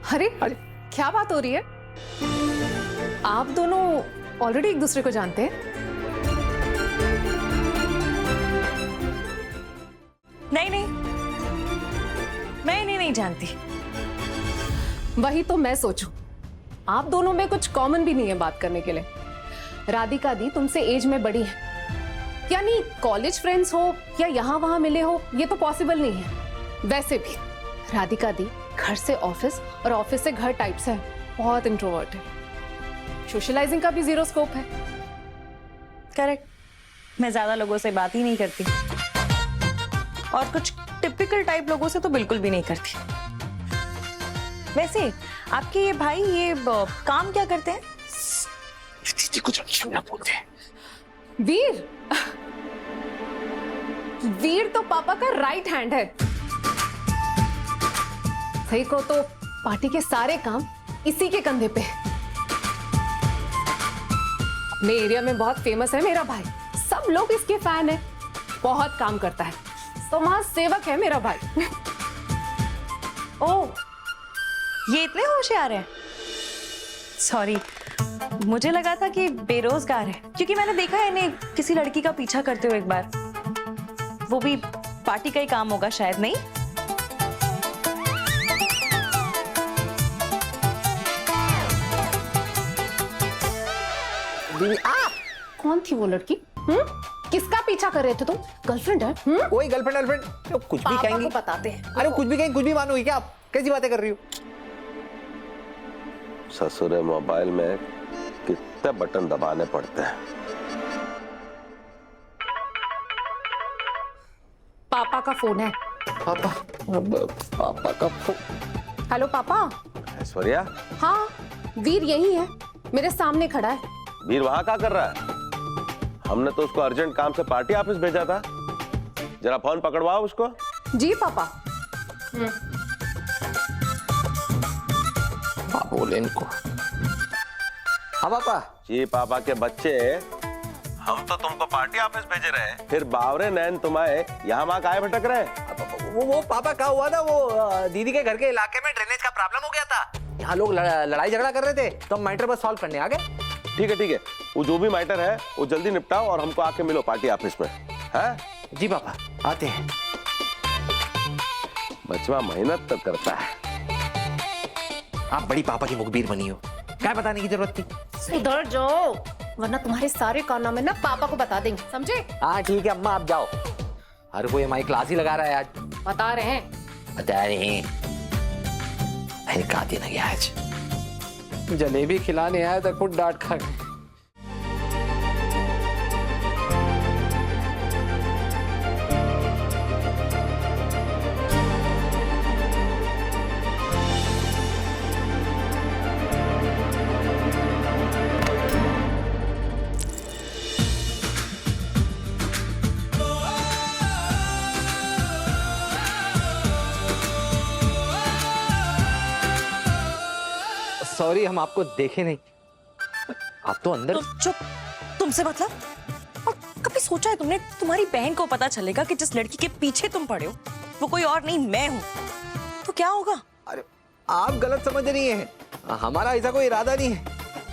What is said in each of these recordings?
अरे क्या बात हो रही है? आप दोनों ऑलरेडी एक दूसरे को जानते हैं? नहीं, मैं नहीं जानती। वही तो मैं सोचूं, आप दोनों में कुछ कॉमन भी नहीं है बात करने के लिए। राधिका दी तुमसे एज में बड़ी है, यानी कॉलेज फ्रेंड्स हो या यहाँ वहां मिले हो ये तो पॉसिबल नहीं है। वैसे भी राधिका दी घर से ऑफिस और ऑफिस से घर टाइप से है, बहुत इंट्रोवर्ट है, सोशलाइजिंग का भी जीरो स्कोप है। करेक्ट। मैं ज्यादा लोगों से बात ही नहीं करती और कुछ टिपिकल टाइप लोगों से तो बिल्कुल भी नहीं करती। वैसे आपके ये भाई ये काम क्या करते हैं? कुछ अच्छा ना बोलते हैं। वीर वीर तो पापा का राइट हैंड है। सही को तो पार्टी के सारे काम इसी के कंधे पे है। अपने एरिया में बहुत फेमस है मेरा भाई, सब लोग इसके फैन है। बहुत काम करता है, समाज सेवक है मेरा भाई। ओह, ये इतने होशियार हैं। सॉरी, मुझे लगा था कि बेरोजगार है, क्योंकि मैंने देखा है इन्हें किसी लड़की का पीछा करते हुए एक बार। वो भी पार्टी का ही काम होगा शायद। नहीं? कौन थी वो लड़की? किसका पीछा कर रहे थे तुम? गर्लफ्रेंड है? कोई गर्लफ्रेंड कुछ भी कहेंगी। को बताते हैं। अरे कुछ भी कहेंगे, कुछ भी मानोगी क्या आप? कैसी बातें कर रही हो? ससुरे मोबाइल में कितने बटन दबाने पड़ते हैं। पापा का फोन है। पापा का फोन। हेलो पापा। ऐश्वर्या, हाँ, वीर यही है, मेरे सामने खड़ा है। वीर वहां क्या कर रहा है? हमने तो उसको अर्जेंट काम से पार्टी ऑफिस भेजा था। जरा फोन पकड़वाओ उसको। जी पापा। बोले इनको। हाँ पापा। जी पापा के बच्चे, हम तो तुमको पार्टी ऑफिस भेजे रहे, फिर बावरे नैन तुम्हारे यहाँ वहां काहे भटक रहे? वो पापा क्या हुआ था, वो दीदी के घर के इलाके में ड्रेनेज का प्रॉब्लम हो गया था। यहाँ लोग लड़ाई झगड़ा कर रहे थे, तो हम मैटर बस सॉल्व करने आ गए। ठीक है, वो जो भी मैटर है वो जल्दी निपटाओ और हमको आके मिलो पार्टी ऑफिस में। है? जी पापा, आते हैं। बचवा मेहनत तो करता है। आप बड़ी पापा की मुखबिर बनी हो, क्या बताने की जरूरत थी? इधर जाओ, वरना तुम्हारे सारे कारनामे ना पापा को बता देंगे, समझे? हाँ ठीक है अम्मा, आप जाओ। अरे वो हमारी क्लास ही लगा रहा है आज। बता रहे हैं। बता रहे हैं। कहा दिन गया आज, जलेबी खिलाने आया था, खुद डांट खा गए। सॉरी, हम आपको देखे नहीं। आप तो अंदर। चुप, तुमसे मतलब? और कभी सोचा है तुमने तुम्हारी बहन को पता चलेगा कि जिस लड़की के पीछे तुम पड़े हो वो कोई और नहीं मैं हूं, तो क्या होगा? अरे आप गलत समझ रही हैं, हमारा ऐसा कोई इरादा नहीं है।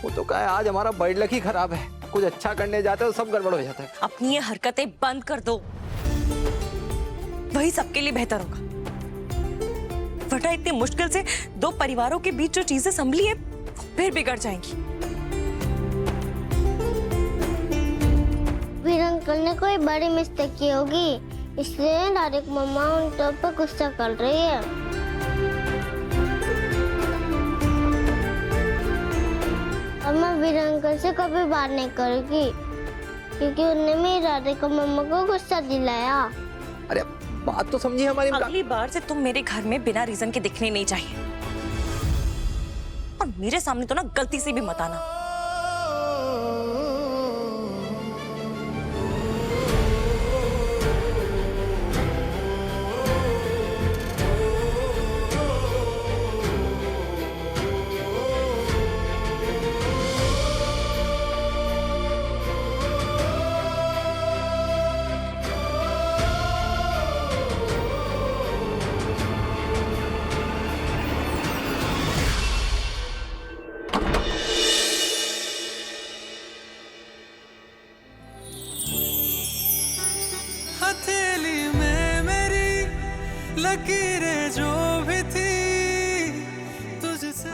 वो तो क्या है, आज हमारा बैड लक ही खराब है, कुछ अच्छा करने जाते हो सब गड़बड़ हो जाता है। अपनी ये हरकतें बंद कर दो, वही सबके लिए बेहतर होगा। वरना इतनी मुश्किल से दो परिवारों के बीच जो चीजें संभली है फिर बिगड़ जाएंगी। वीर अंकल ने कोई बड़ी मिस्टेक की होगी, इसलिए डायरेक्ट मम्मा उन पर गुस्सा कर रही है। अब मैं वीर अंकल से कभी बात नहीं करूंगी, क्योंकि उन्होंने मेरी राधिका मम्मा को गुस्सा दिलाया। अरे बात तो समझिए हमारी। अगली बार से तुम मेरे घर में बिना रीजन के दिखने नहीं चाहिए, और मेरे सामने तो ना गलती से भी मत आना।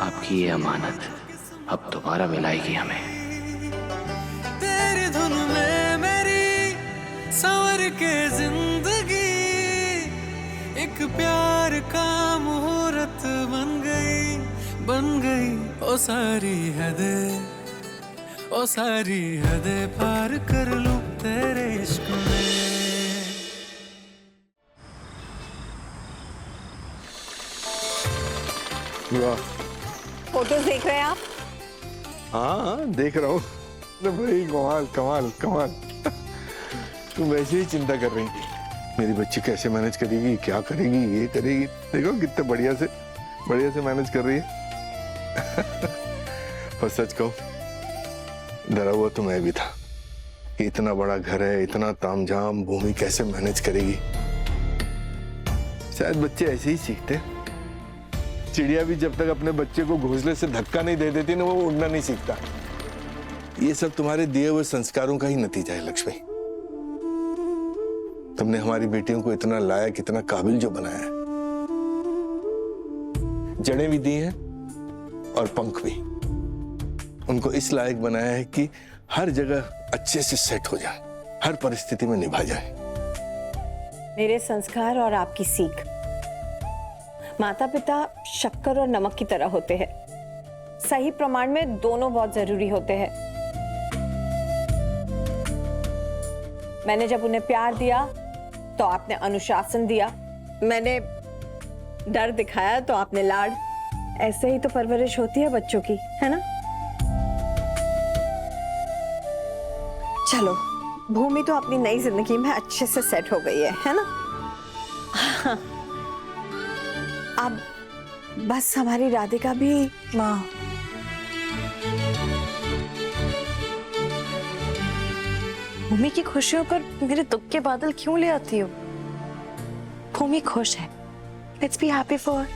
आपकी ये अमानत अब दोबारा मिलाएगी हमें। तेरी धुन में मेरी संवर के जिंदगी एक प्यार का मुहूर्त बन गई ओ सारी हदें पार कर लूं तेरे इश्क में। वाह, फोटोज देख रहे हैं आप? हाँ देख रहा हूँ। अरे भाई कमाल कमाल कमाल। तुम वैसे ही चिंता कर रही थी मेरी बच्ची कैसे मैनेज करेगी, क्या करेगी, ये करेगी। देखो कितने बढ़िया से मैनेज कर रही है। पर सच कहूं, डरा हुआ तो मैं भी था कि इतना बड़ा घर है, इतना तामझाम, भूमि कैसे मैनेज करेगी। शायद बच्चे ऐसे ही सीखते हैं। चिड़िया भी जब तक अपने बच्चे को घोंसले से धक्का नहीं दे देती ना, वो उड़ना नहीं सीखता। ये सब तुम्हारे दिए हुए संस्कारों का ही नतीजा है लक्ष्मी। तुमने हमारी बेटियों को इतना लायक, इतना काबिल जो बनाया है। जड़ें भी दी हैं और पंख भी। उनको इस लायक बनाया है कि हर जगह अच्छे से सेट हो जाए, हर परिस्थिति में निभा जाए। मेरे संस्कार और आपकी सीख, माता पिता शक्कर और नमक की तरह होते हैं। सही प्रमाण में दोनों बहुत जरूरी होते हैं। मैंने जब उन्हें प्यार दिया तो आपने अनुशासन दिया, मैंने डर दिखाया तो आपने लाड। ऐसे ही तो परवरिश होती है बच्चों की, है ना? चलो, भूमि तो अपनी नई जिंदगी में अच्छे से सेट हो गई है ना? अब बस हमारी राधिका भी। माँ, भूमि की खुशियों पर मेरे दुख के बादल क्यों ले आती हो? भूमि खुश है, लेट्स बी हैप्पी फॉर।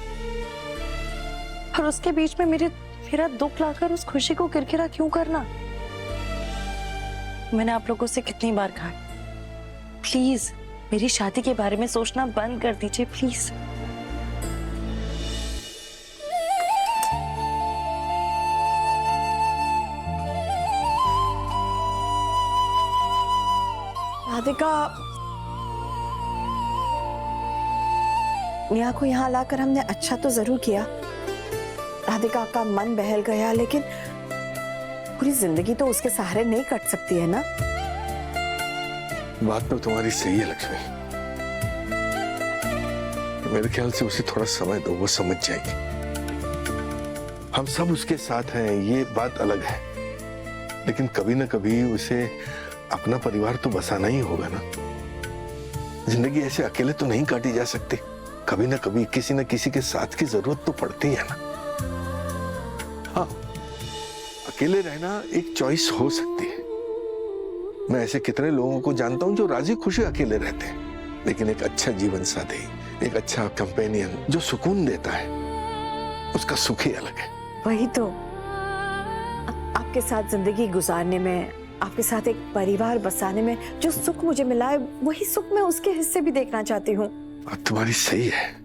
और उसके बीच में मेरा दुख लाकर उस खुशी को किरकिरा क्यों करना? मैंने आप लोगों से कितनी बार कहा, प्लीज मेरी शादी के बारे में सोचना बंद कर दीजिए, प्लीज। राधिका, नेहा को यहाँ लाकर हमने अच्छा तो जरूर किया। राधिका का मन बहल गया, लेकिन पूरी जिंदगी तो उसके सहारे नहीं कट सकती है ना? बात तो तुम्हारी सही है लक्ष्मी। मेरे ख्याल से उसे थोड़ा समय दो, वो समझ जाएगी। हम सब उसके साथ हैं, ये बात अलग है। लेकिन कभी ना कभी उसे अपना परिवार तो बसाना ही होगा ना। जिंदगी ऐसे अकेले तो नहीं काटी जा सकती। कभी ना कभी किसी न किसी के साथ की जरूरत तो पड़ती है ना। हाँ, अकेले रहना एक चॉइस हो सकती है। मैं ऐसे कितने लोगों को जानता हूं जो राजी खुशी अकेले रहते हैं, लेकिन एक अच्छा जीवन साथी, एक अच्छा कंपेनियन जो सुकून देता है, उसका सुख ही अलग है। वही तो, आपके साथ जिंदगी गुजारने में, आपके साथ एक परिवार बसाने में जो सुख मुझे मिला है, वही सुख मैं उसके हिस्से भी देखना चाहती हूँ। बात तुम्हारी सही है,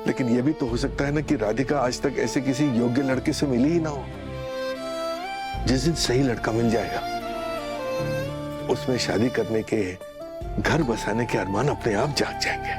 लेकिन यह भी तो हो सकता है ना कि राधिका आज तक ऐसे किसी योग्य लड़के से मिली ही ना हो। जिस दिन सही लड़का मिल जाएगा, उसमें शादी करने के, घर बसाने के अरमान अपने आप जाग जाएंगे।